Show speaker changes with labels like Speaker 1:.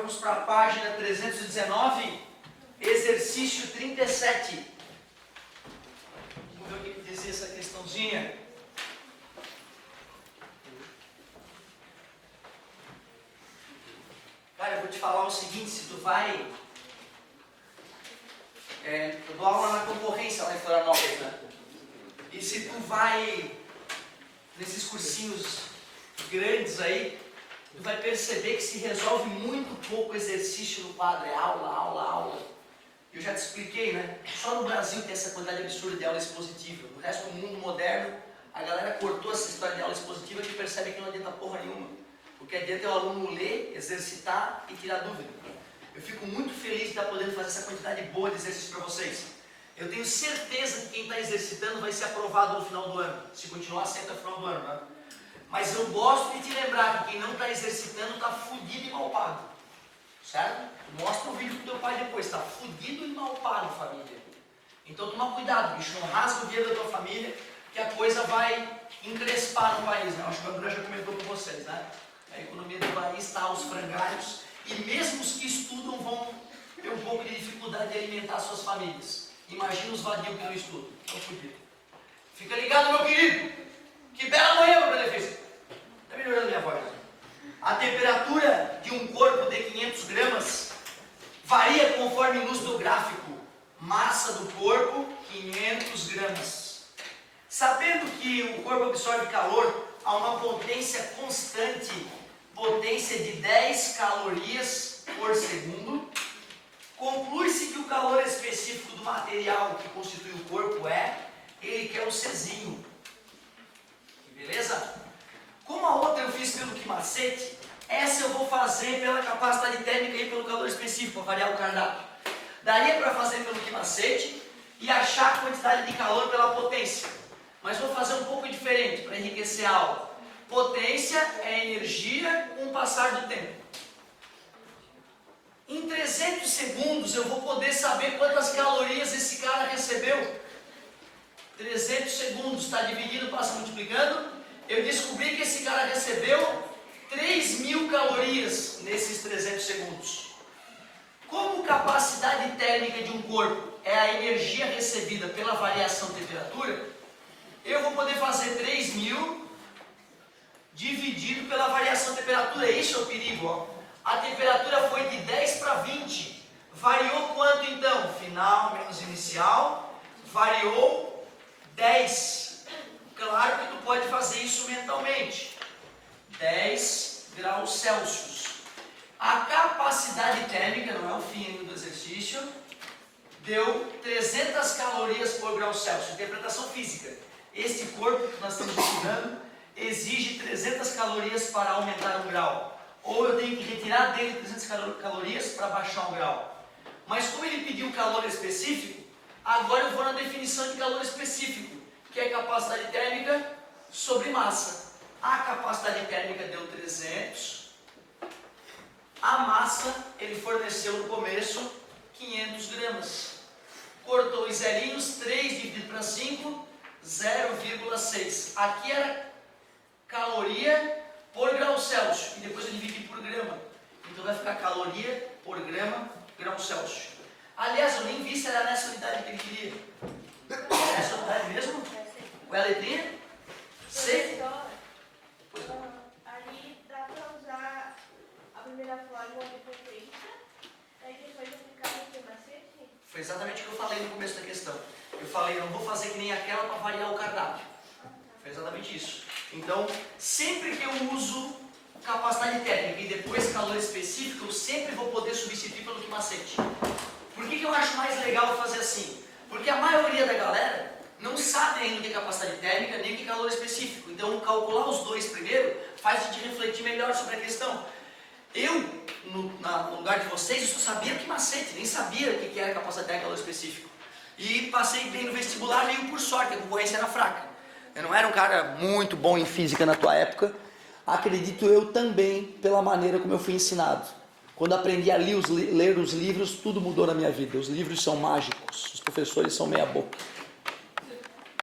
Speaker 1: vamos para a página 319, exercício 37. Vamos ver o que dizia essa questãozinha. Cara, eu vou te falar o seguinte, se tu vai... eu dou aula na concorrência lá em Florianópolis, né? E se tu vai nesses cursinhos grandes aí, tu vai perceber que se resolve muito pouco exercício no quadro, é aula, aula, aula. Eu já te expliquei, né? Só no Brasil tem essa quantidade absurda de aula expositiva. No resto do mundo moderno, a galera cortou essa história de aula expositiva que percebe que não adianta porra nenhuma. O que adianta é o aluno ler, exercitar e tirar dúvida. Eu fico muito feliz de estar podendo fazer essa quantidade boa de exercícios para vocês. Eu tenho certeza que quem está exercitando vai ser aprovado no final do ano, se continuar sendo até o final do ano, né? Mas eu gosto de te lembrar que quem não está exercitando está fudido e mal pago. Certo? Mostra o vídeo pro teu pai depois, está fudido e mal pago, família. Então toma cuidado, bicho, não rasga o dinheiro da tua família, que a coisa vai encrespar no país, né? Acho que o André já comentou com vocês, né? A economia do país está aos frangalhos e mesmo os que estudam vão ter um pouco de dificuldade de alimentar suas famílias. Imagina os vadios que não estudam. Estão fodidos. Fica ligado, meu querido! Que bela manhã, meu benefício! Está melhorando minha voz. A temperatura de um corpo de 500 gramas varia conforme luz do gráfico. Massa do corpo, 500 gramas. Sabendo que o corpo absorve calor a uma potência constante, potência de 10 calorias por segundo, conclui-se que o calor específico do material que constitui o corpo ele que é o Czinho. Beleza? Como a outra eu fiz pelo quimacete, essa eu vou fazer pela capacidade térmica e pelo calor específico, para variar o cardápio. Daria para fazer pelo quimacete e achar a quantidade de calor pela potência. Mas vou fazer um pouco diferente para enriquecer a aula. Potência é energia com o passar do tempo. Em 300 segundos eu vou poder saber quantas calorias esse cara recebeu. 300 segundos está dividido, passa multiplicando. Eu descobri que esse cara recebeu 3.000 calorias nesses 300 segundos. Como capacidade térmica de um corpo é a energia recebida pela variação de temperatura, eu vou poder fazer 3.000 dividido pela variação de temperatura. Isso é o perigo, ó. A temperatura foi de 10 para 20. Variou quanto então? Final menos inicial. Variou 10. Claro que tu pode fazer isso mentalmente. 10 graus Celsius. A capacidade térmica, não é o fim ainda do exercício, deu 300 calorias por grau Celsius. Interpretação física. Este corpo que nós estamos estudando exige 300 calorias para aumentar um grau. Ou eu tenho que retirar dele 300 calorias para baixar um grau. Mas como ele pediu calor específico, agora eu vou na definição de calor específico, que é capacidade térmica sobre massa. A capacidade térmica deu 300. A massa, ele forneceu no começo 500 gramas. Cortou os zerinhos, 3 dividido para 5, 0,6. Aqui era caloria por grau Celsius, e depois eu dividi por grama. Então vai ficar caloria por grama, grau Celsius. Aliás, eu nem vi se era nessa unidade que ele queria. É essa unidade mesmo? Qual é a letrinha? C?
Speaker 2: Ali dá para usar a primeira fórmula de potência, aí depois aplicar no quimacete?
Speaker 1: Foi exatamente o que eu falei no começo da questão. Eu falei, não vou fazer que nem aquela para variar o cardápio. Foi exatamente isso. Então, sempre que eu uso capacidade térmica e depois calor específico, eu sempre vou poder substituir pelo quimacete. Por que eu acho mais legal fazer assim? Porque a maioria da galera não sabe ainda o que é capacidade térmica nem o que é calor específico. Então, calcular os dois primeiro faz a gente refletir melhor sobre a questão. Eu, no lugar de vocês, eu só sabia o quimacete, nem sabia o que era capacidade térmica e calor específico. E passei bem no vestibular meio por sorte, a concorrência era fraca. Eu não era um cara muito bom em física na tua época, acredito eu também pela maneira como eu fui ensinado. Quando aprendi a ler os livros, tudo mudou na minha vida. Os livros são mágicos, os professores são meia boca.